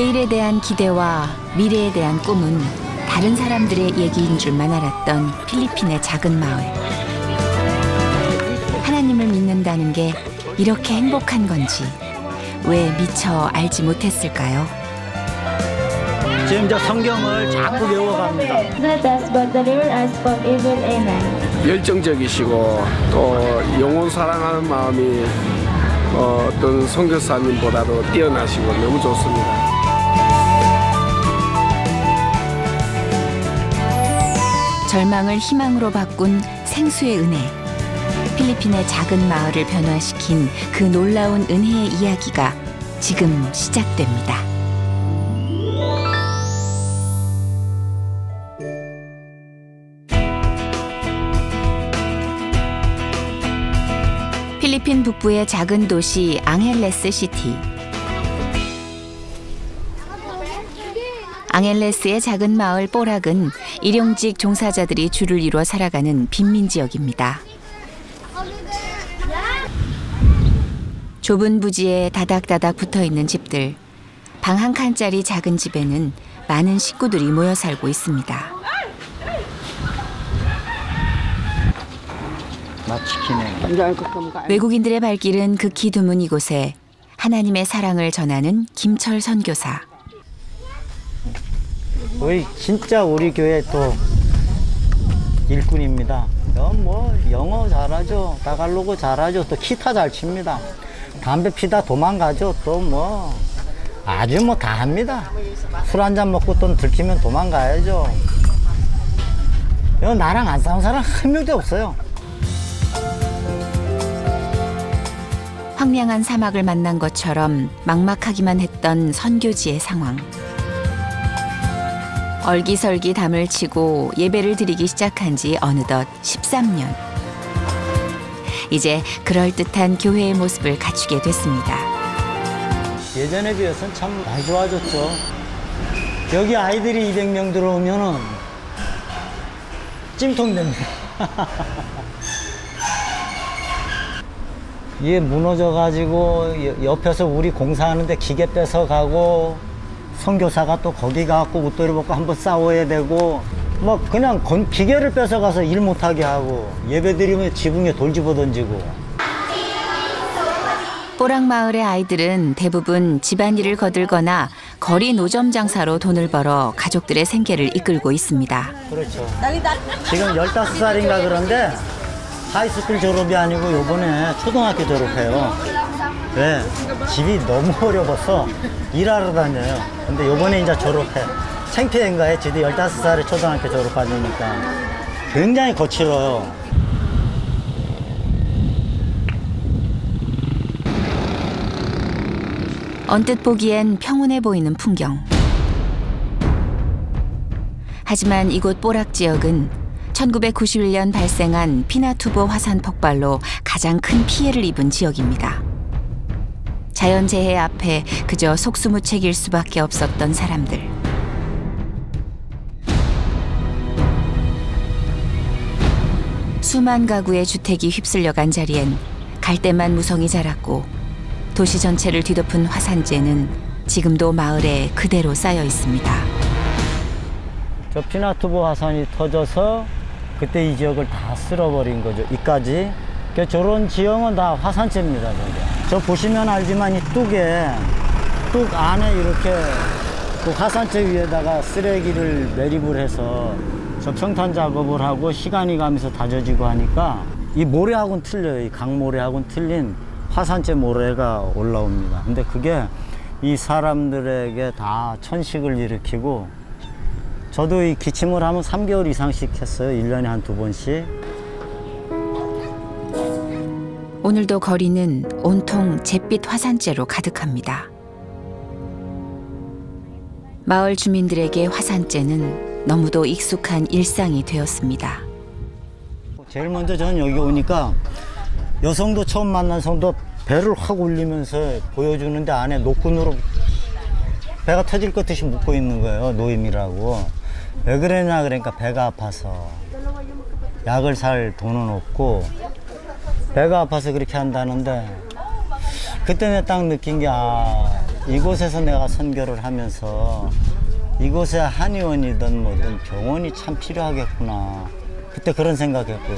내일에 대한 기대와 미래에 대한 꿈은 다른 사람들의 얘기인 줄만 알았던 필리핀의 작은 마을. 하나님을 믿는다는 게 이렇게 행복한 건지 왜 미처 알지 못했을까요? 지금 저 성경을 자꾸 외워갑니다. 열정적이시고 또 영혼 사랑하는 마음이 어떤 선교사님보다도 뛰어나시고 너무 좋습니다. 절망을 희망으로 바꾼 생수의 은혜. 필리핀의 작은 마을을 변화시킨 그 놀라운 은혜의 이야기가 지금 시작됩니다. 필리핀 북부의 작은 도시 앙헬레스 시티. 앙헬레스의 작은 마을 뽀락은 일용직 종사자들이 줄을 이루어 살아가는 빈민 지역입니다. 좁은 부지에 다닥다닥 붙어있는 집들. 방 한 칸짜리 작은 집에는 많은 식구들이 모여 살고 있습니다. 외국인들의 발길은 극히 드문 이곳에 하나님의 사랑을 전하는 김철 선교사. 진짜 우리 교회 또 일꾼입니다. 뭐 영어 잘하죠, 다갈로그 잘하죠, 또 기타 잘 칩니다. 담배 피다 도망가죠. 또 뭐 아주 뭐 다 합니다. 술 한잔 먹고 또 들키면 도망가야죠. 나랑 안 싸운 사람 한 명도 없어요. 황량한 사막을 만난 것처럼 막막하기만 했던 선교지의 상황. 얼기설기 담을 치고 예배를 드리기 시작한 지 어느덧 13년. 이제 그럴듯한 교회의 모습을 갖추게 됐습니다. 예전에 비해서는 참 많이 좋아졌죠. 여기 아이들이 200명 들어오면은 찜통됩니다. 이게 무너져가지고 옆에서 우리 공사하는데 기계 뺏어가고 선교사가 또 거기 가갖고 옷도리 벗고 한번 싸워야 되고 막 그냥 기계를 뺏어가서 일 못하게 하고 예배 드리면 지붕에 돌 집어 던지고. 뽀락마을의 아이들은 대부분 집안일을 거들거나 거리 노점 장사로 돈을 벌어 가족들의 생계를 이끌고 있습니다. 그렇죠. 지금 15살인가 그런데 하이스쿨 졸업이 아니고 요번에 초등학교 졸업해요. 왜? 집이 너무 어려워서 일하러 다녀요. 근데 요번에 이제 졸업해. 창피해인가 해. 지도 15살에 초등학교 졸업하니까 굉장히 거칠어요. 언뜻 보기엔 평온해 보이는 풍경. 하지만 이곳 뽀락 지역은 1991년 발생한 피나투보 화산 폭발로 가장 큰 피해를 입은 지역입니다. 자연재해 앞에 그저 속수무책일 수밖에 없었던 사람들. 수만 가구의 주택이 휩쓸려간 자리엔 갈대만 무성이 자랐고 도시 전체를 뒤덮은 화산재는 지금도 마을에 그대로 쌓여 있습니다. 저 피나투보 화산이 터져서 그때 이 지역을 다 쓸어버린 거죠. 이까지. 그러니까 저런 지형은 다 화산재입니다. 저 보시면 알지만 이 뚝 안에 이렇게 그 화산재 위에다가 쓰레기를 매립을 해서 저 평탄 작업을 하고 시간이 가면서 다져지고 하니까 이 모래하고는 틀려요. 이 강모래하고는 틀린 화산재 모래가 올라옵니다. 근데 그게 이 사람들에게 다 천식을 일으키고 저도 이 기침을 하면 3개월 이상씩 했어요. 1년에 한 2번씩. 오늘도 거리는 온통 잿빛 화산재로 가득합니다. 마을 주민들에게 화산재는 너무도 익숙한 일상이 되었습니다. 제일 먼저 저는 여기 오니까 여성도 처음 만난 성도 배를 확 올리면서 보여주는데 안에 노끈으로 배가 터질 것 듯이 묶고 있는 거예요. 노임이라고. 왜 그러냐 그러니까 배가 아파서. 약을 살 돈은 없고 배가 아파서 그렇게 한다는데 그때 내가 딱 느낀 게 이곳에서 내가 선교를 하면서 이곳에 한의원이든 뭐든 병원이 참 필요하겠구나. 그때 그런 생각했고요.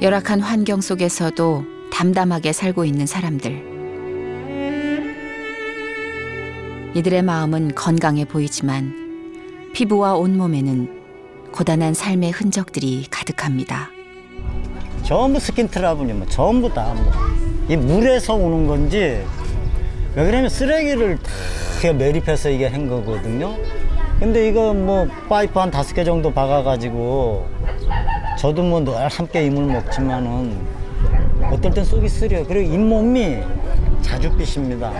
열악한 환경 속에서도 담담하게 살고 있는 사람들. 이들의 마음은 건강해 보이지만 피부와 온몸에는 고단한 삶의 흔적들이 가득합니다. 전부 스킨 트러블이 뭐 전부 다 이 물에서 오는 건지 왜 그러냐면 쓰레기를 다 매립해서 이게 한 거거든요. 근데 이거 뭐 파이프 한 5개 정도 박아가지고 저도 뭐 늘 함께 이물 먹지만은 어떨 땐 속이 쓰려요. 그리고 잇몸이 자주 삐십니다.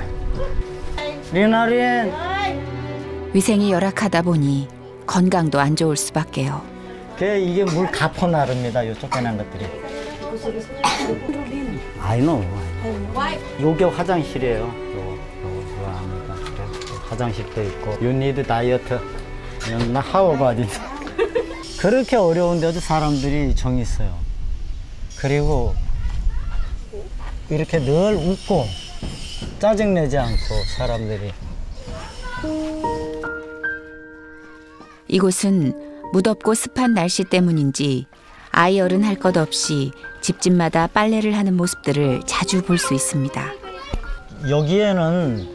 리나린 위생이 열악하다 보니 건강도 안 좋을 수밖에요. 이게 물 가포 나릅니다. 요 쫓겨난 것들이. I know. 요게 화장실이에요. 요 합니다. 화장실도 있고. You need diet. 나 how about it? 그렇게 어려운데도 사람들이 정이 있어요. 그리고 이렇게 늘 웃고 짜증내지 않고 사람들이. 이곳은 무덥고 습한 날씨 때문인지 아이 어른 할 것 없이 집집마다 빨래를 하는 모습들을 자주 볼 수 있습니다. 여기에는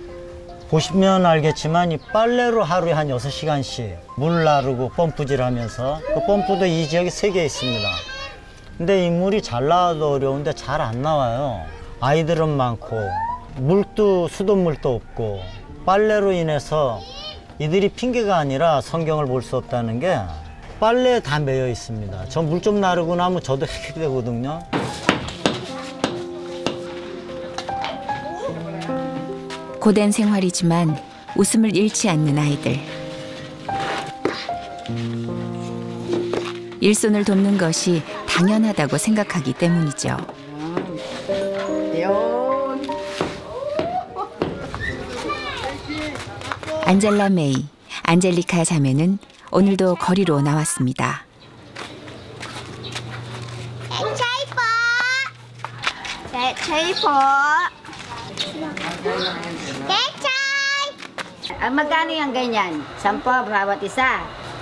보시면 알겠지만 이 빨래로 하루에 한 6시간씩 물 나르고 펌프질 하면서 그 펌프도 이 지역에 3개 있습니다. 근데 이 물이 잘 나와도 어려운데 잘 안 나와요. 아이들은 많고 물도 수돗물도 없고 빨래로 인해서 이들이 핑계가 아니라 성경을 볼 수 없다는 게 빨래에 다 매여 있습니다. 저 물 좀 나르고 나면 저도 헥헥되거든요. 고된 생활이지만 웃음을 잃지 않는 아이들. 일손을 돕는 것이 당연하다고 생각하기 때문이죠. 안젤라 메이, 안젤리카 자매는 오늘도 거리로 나왔습니다. Magkano yung ganyan? 10 bawat isa.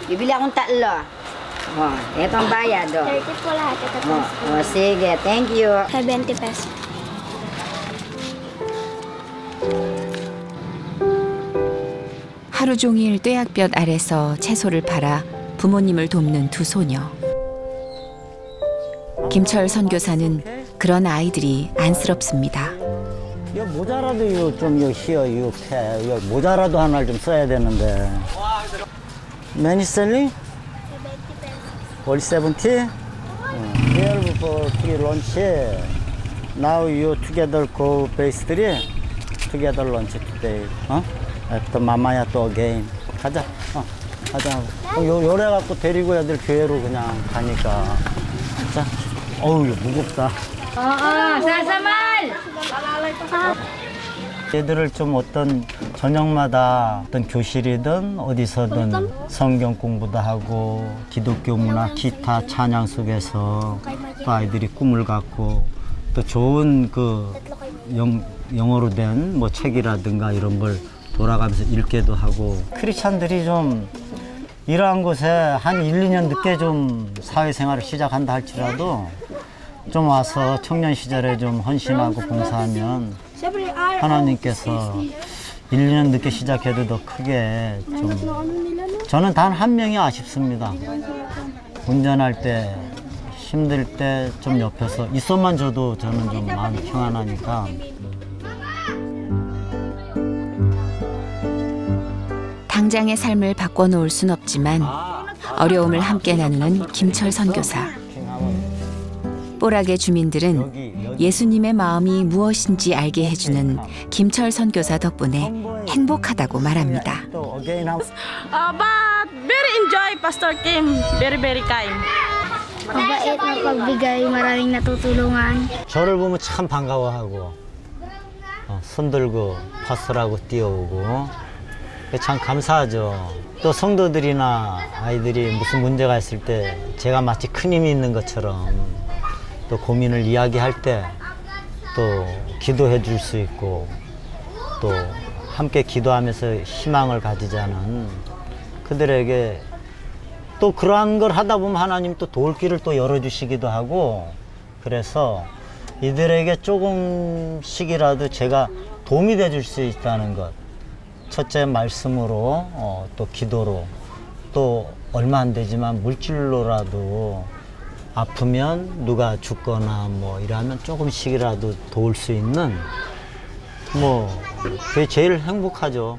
Bibili akong 3. Oh, ito ang bayad. 30 po lahat. Ito Sige, thank you. 20 pesos. 하루 종일 뙤약볕 아래서 채소를 팔아 부모님을 돕는 두 소녀. 김철 선교사는 그런 아이들이 안쓰럽습니다. 이거 모자라도 이거 좀 이거 휘어 이거 패 이거 모자라도 하나를 좀 써야 되는데. Many selling? 70? 12 for free lunch. Now you together go pastry. Together lunch today. After mamaya to again. 가자. 가자. 요래 갖고 데리고 애들 교회로 그냥 가니까. 자. 어우 무겁다. Sasamal! 얘들을 좀 어떤 저녁마다 어떤 교실이든 어디서든 성경 공부도 하고 기독교 문화 기타 찬양 속에서 또 아이들이 꿈을 갖고 또 좋은 그 영어로 된 뭐 책이라든가 이런 걸 돌아가면서 읽게도 하고 크리스찬들이 좀 이러한 곳에 한 1, 2년 늦게 좀 사회생활을 시작한다 할지라도 좀 와서 청년 시절에 좀 헌신하고 봉사하면 하나님께서 1, 2년 늦게 시작해도 더 크게 좀 저는 단 한 명이 아쉽습니다. 운전할 때 힘들 때 좀 옆에서 있어만 줘도 저는 좀 마음이 평안하니까. 당장의 삶을 바꿔놓을 순 없지만 어려움을 함께 나누는 김철 선교사. 뽀락의 주민들은 예수님의 마음이 무엇인지 알게 해주는 김철 선교사 덕분에 행복하다고 말합니다. But very enjoy Pastor Kim. Very kind. Mabait, mapagbigay, maraming natutulungan. 저를 보면 참 반가워하고 손들고 파스라고 뛰어오고 참 감사하죠. 또 성도들이나 아이들이 무슨 문제가 있을 때 제가 마치 큰 힘이 있는 것처럼 또 고민을 이야기할 때 또 기도해 줄 수 있고 또 함께 기도하면서 희망을 가지자는 그들에게 또 그러한 걸 하다 보면 하나님 또 도울 길을 또 열어주시기도 하고 그래서 이들에게 조금씩이라도 제가 도움이 돼 줄 수 있다는 것 첫째 말씀으로 또 기도로 또 얼마 안 되지만 물질로라도 아프면 누가 죽거나 뭐 이러면 조금씩이라도 도울 수 있는 뭐 그게 제일 행복하죠.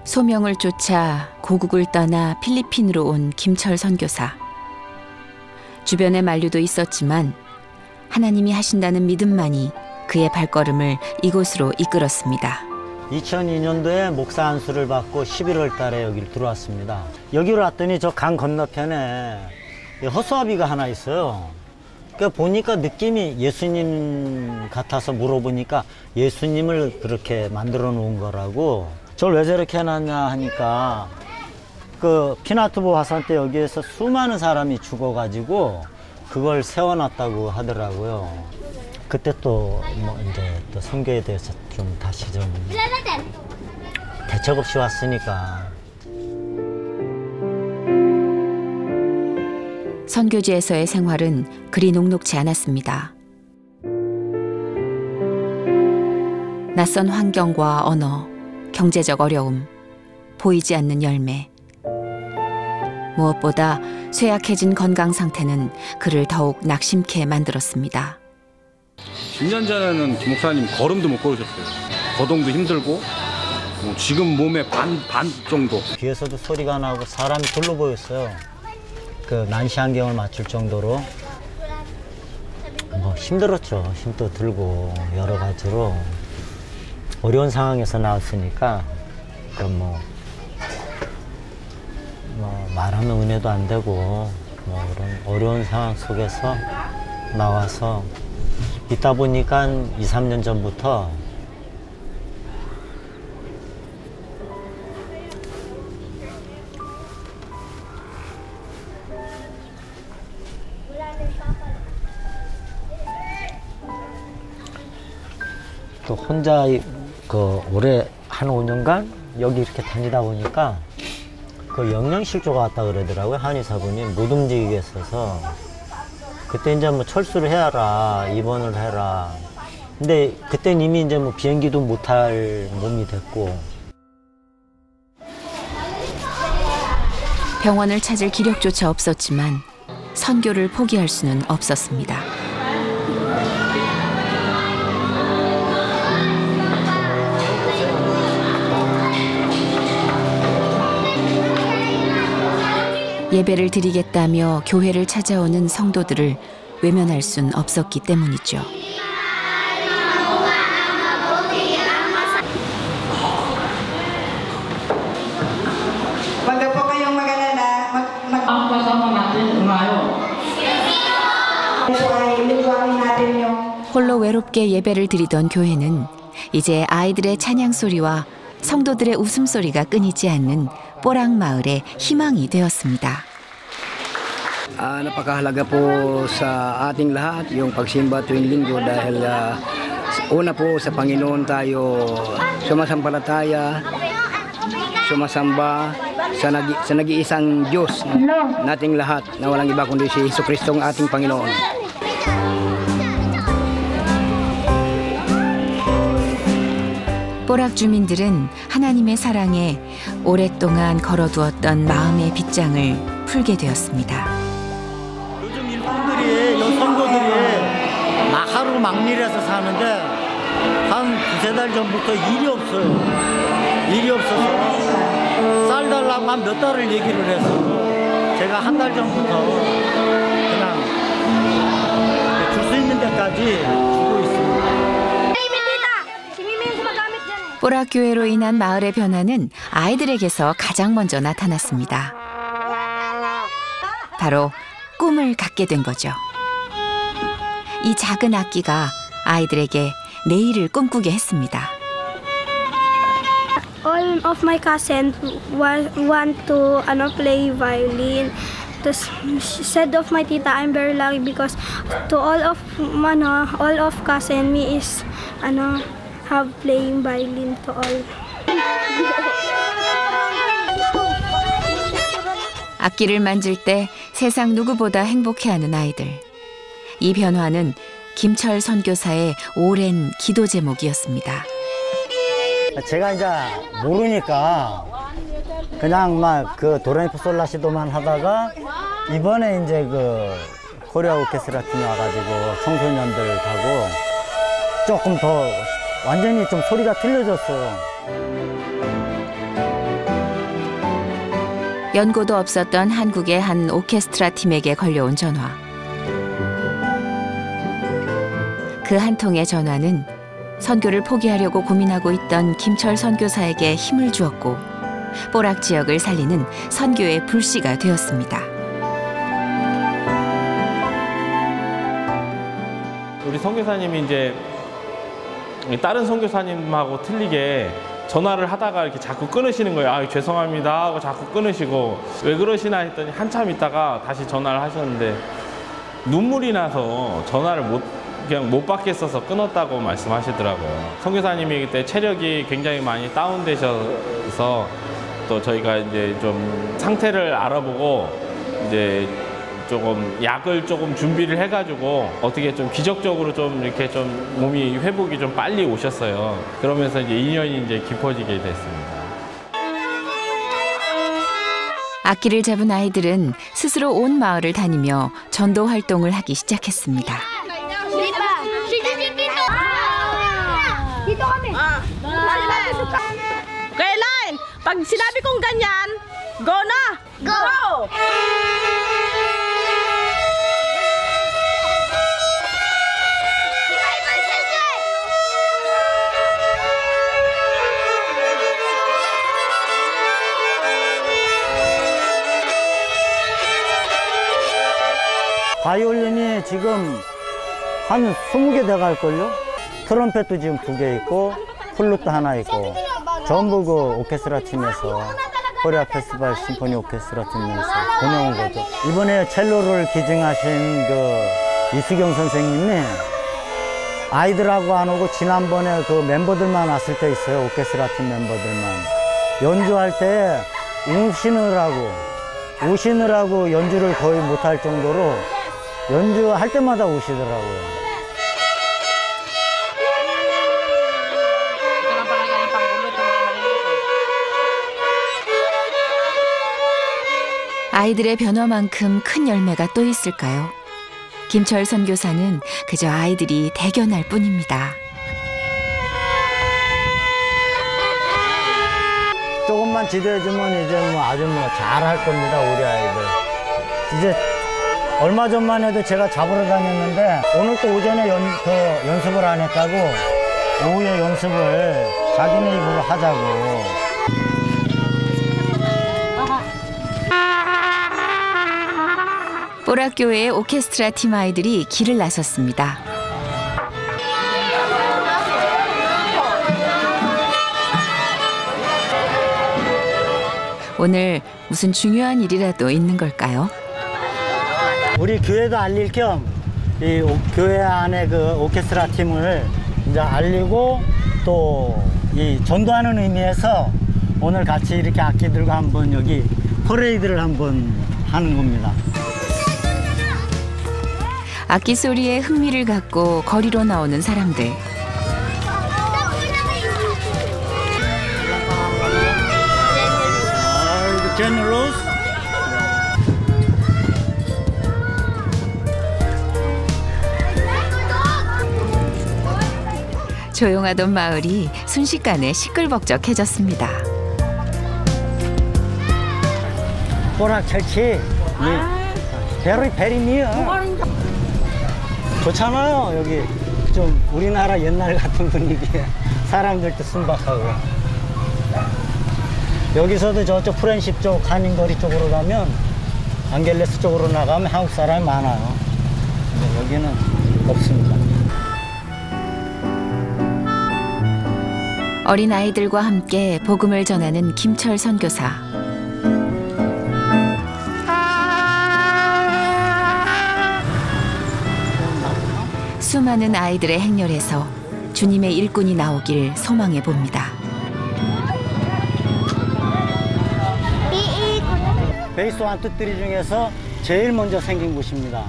소명을 쫓아 고국을 떠나 필리핀으로 온 김철 선교사. 주변에 만류도 있었지만 하나님이 하신다는 믿음만이 그의 발걸음을 이곳으로 이끌었습니다. 2002년도에 목사 안수를 받고 11월 달에 여기를 들어왔습니다. 여기로 왔더니 저 강 건너편에 허수아비가 하나 있어요. 그러니까 보니까 느낌이 예수님 같아서 물어보니까 예수님을 그렇게 만들어 놓은 거라고. 저를 왜 저렇게 해놨냐 하니까 그 피나투보 화산 때 여기에서 수많은 사람이 죽어가지고 그걸 세워놨다고 하더라고요. 그때 또 뭐 이제 또 선교에 대해서 좀 다시 좀 대책 없이 왔으니까. 선교지에서의 생활은 그리 녹록지 않았습니다. 낯선 환경과 언어, 경제적 어려움, 보이지 않는 열매. 무엇보다 쇠약해진 건강 상태는 그를 더욱 낙심케 만들었습니다. 10년 전에는 김 목사님 걸음도 못 걸으셨어요. 거동도 힘들고 지금 몸의 반 정도. 뒤에서도 소리가 나고 사람이 둘러 보였어요. 그 난시 안경을 맞출 정도로 뭐 힘들었죠. 힘도 들고 여러 가지로 어려운 상황에서 나왔으니까 그 뭐 말하면 은혜도 안 되고 뭐 그런 어려운 상황 속에서 나와서 있다 보니까 2, 3년 전부터 또 혼자 그 올해 한 5년간 여기 이렇게 다니다 보니까 그 영양실조가 왔다 그러더라고요. 한의사분이 못 움직이게 했어서 그때 이제 뭐 철수를 해라, 입원을 해라. 근데 그땐 이미 이제 뭐 비행기도 못 탈 몸이 됐고. 병원을 찾을 기력조차 없었지만 선교를 포기할 수는 없었습니다. 예배를 드리겠다며 교회를 찾아오는 성도들을 외면할 순 없었기 때문이죠. 홀로 외롭게 예배를 드리던 교회는 이제 아이들의 찬양 소리와 성도들의 웃음소리가 끊이지 않는 뽀락 마을의 희망이 되었습니다. Napakahalaga po sa ating lahat yung pagsimba tuwing linggo dahil una po sa Panginoon tayo sumasampalataya, sumasamba sa nag-iisang Diyos nating lahat na walang iba kundi si Jesucristo ang ating Panginoon. 뽀락 주민들은 하나님의 사랑에 오랫동안 걸어두었던 마음의 빗장을 풀게 되었습니다. 요즘 일꾼들이, 선교들이 하루 막일해서 사는데 한 두세 달 전부터 일이 없어요. 일이 없어서 쌀 달라고 한 몇 달을 얘기를 해서 제가 한 달 전부터 그냥 줄 수 있는 데까지 주고 있습니다. 뽀락 교회로 인한 마을의 변화는 아이들에게서 가장 먼저 나타났습니다. 바로 꿈을 갖게 된 거죠. 이 작은 악기가 아이들에게 내일을 꿈꾸게 했습니다. all of my cousins want to play violin. Tapos said of my tita, I'm very lucky because to all of cousin me is have playing violin to all. 악기를 만질 때 세상 누구보다 행복해하는 아이들. 이 변화는 김철 선교사의 오랜 기도 제목이었습니다. 제가 이제 모르니까 그냥 막 그 도레미파 솔라시도만 하다가 이번에 이제 그 코리아 오케스트라 팀이 와가지고 청소년들하고 조금 더 완전히 좀 소리가 틀려졌어요. 연고도 없었던 한국의 한 오케스트라 팀에게 걸려온 전화. 그 한 통의 전화는 선교를 포기하려고 고민하고 있던 김철 선교사에게 힘을 주었고 뽀락 지역을 살리는 선교의 불씨가 되었습니다. 우리 선교사님이 이제 다른 선교사님하고 틀리게 전화를 하다가 이렇게 자꾸 끊으시는 거예요. 아, 죄송합니다 하고 자꾸 끊으시고 왜 그러시나 했더니 한참 있다가 다시 전화를 하셨는데 눈물이 나서 전화를 그냥 못 받겠어서 끊었다고 말씀하시더라고요. 선교사님이 그때 체력이 굉장히 많이 다운되셔서 또 저희가 이제 좀 상태를 알아보고 이제 조금 약을 조금 준비를 해가지고 어떻게 좀 기적적으로 좀 이렇게 좀 몸이 회복이 좀 빨리 오셨어요. 그러면서 이제 인연이 이제 깊어지게 됐습니다. 악기를 잡은 아이들은 스스로 온 마을을 다니며 전도 활동을 하기 시작했습니다. Okay, line. Pag sinabi kong ganyan, go na! Go! 바이올린이 지금 한 20개 돼갈걸요? 트럼펫도 지금 2개 있고 플루트 하나 있고 전부 그 오케스트라 팀에서 코리아 페스티벌 심포니 오케스트라 팀에서 보내온 거죠. 이번에 첼로를 기증하신 그 이수경 선생님이 아이들하고 안 오고 지난번에 그 멤버들만 왔을 때 있어요. 오케스트라 팀 멤버들만. 연주할 때 우시느라고 연주를 거의 못할 정도로 연주할 때마다 우시더라고요. 아이들의 변화만큼 큰 열매가 또 있을까요? 김철 선교사는 그저 아이들이 대견할 뿐입니다. 조금만 지도해주면 이제 뭐 아주 뭐 잘할 겁니다, 우리 아이들. 이제 얼마 전만 해도 제가 잡으러 다녔는데 오늘 또 오전에 연습을 안 했다고 오후에 연습을 자기네 입으로 하자고. 뽀락교회의 오케스트라 팀 아이들이 길을 나섰습니다. 오늘 무슨 중요한 일이라도 있는 걸까요? 우리 교회도 알릴 겸 이 교회 안에 그 오케스트라 팀을 이제 알리고 또 이 전도하는 의미에서 오늘 같이 이렇게 악기들과 한번 여기 퍼레이드를 한번 하는 겁니다. 악기 소리에 흥미를 갖고 거리로 나오는 사람들. 제너러스. 조용하던 마을이 순식간에 시끌벅적해졌습니다. 뽀락 철치. 베리 미어. 좋잖아요. 여기 좀 우리나라 옛날 같은 분위기에 사람들도 순박하고. 여기서도 저쪽 프렌십 쪽 한인거리 쪽으로 가면 안겔레스 쪽으로 나가면 한국 사람이 많아요. 근데 여기는 없습니다. 어린 아이들과 함께 복음을 전하는 김철 선교사. 수많은 아이들의 행렬에서 주님의 일꾼이 나오길 소망해 봅니다. 베이스 1, 2, 3 중에서 제일 먼저 생긴 곳입니다.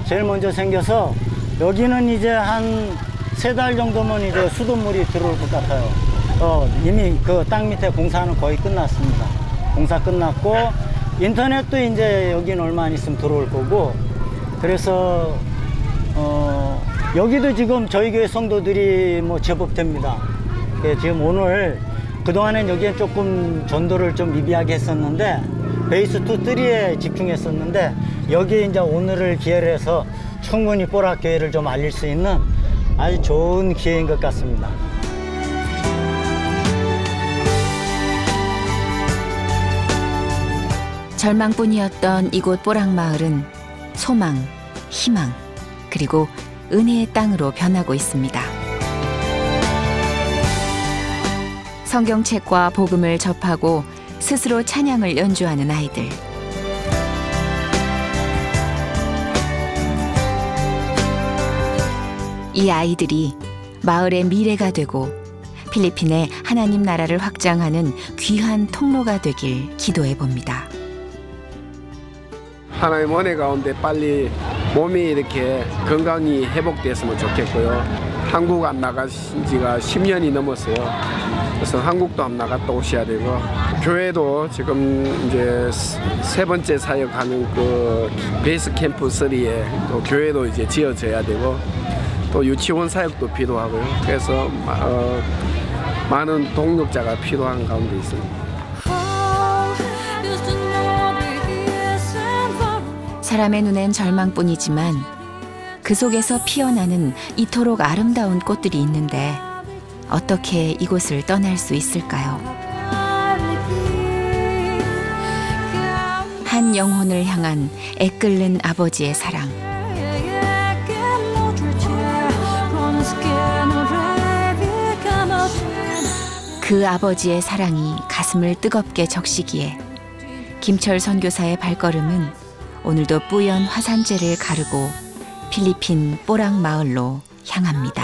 제일 먼저 생겨서 여기는 이제 한 3달 정도면 이제 수돗물이 들어올 것 같아요. 이미 그 땅 밑에 공사는 거의 끝났습니다. 공사 끝났고 인터넷도 이제 여기는 얼마 안 있으면 들어올 거고, 그래서 여기도 지금 저희 교회 성도들이 뭐 제법 됩니다. 지금 오늘 그동안엔 여기에 조금 전도를 좀 미비하게 했었는데 베이스 2, 3에 집중했었는데 여기에 이제 오늘을 기회로 해서 충분히 뽀락 교회를 좀 알릴 수 있는 아주 좋은 기회인 것 같습니다. 절망뿐이었던 이곳 뽀락마을은 소망, 희망, 그리고 은혜의 땅으로 변하고 있습니다. 성경책과 복음을 접하고 스스로 찬양을 연주하는 아이들. 이 아이들이 마을의 미래가 되고 필리핀의 하나님 나라를 확장하는 귀한 통로가 되길 기도해 봅니다. 하나님 은혜 가운데 빨리 몸이 이렇게 건강히 회복됐으면 좋겠고요. 한국 안 나가신 지가 10년이 넘었어요. 그래서 한국도 안 나갔다 오셔야 되고, 교회도 지금 이제 3번째 사역하는 그 베이스 캠프 3에 또 교회도 이제 지어져야 되고, 또 유치원 사역도 필요하고요. 그래서 많은 동력자가 필요한 가운데 있습니다. 사람의 눈엔 절망뿐이지만 그 속에서 피어나는 이토록 아름다운 꽃들이 있는데 어떻게 이곳을 떠날 수 있을까요? 한 영혼을 향한 애끓는 아버지의 사랑. 그 아버지의 사랑이 가슴을 뜨겁게 적시기에 김철 선교사의 발걸음은 오늘도 뿌연 화산재를 가르고 필리핀 뽀락 마을로 향합니다.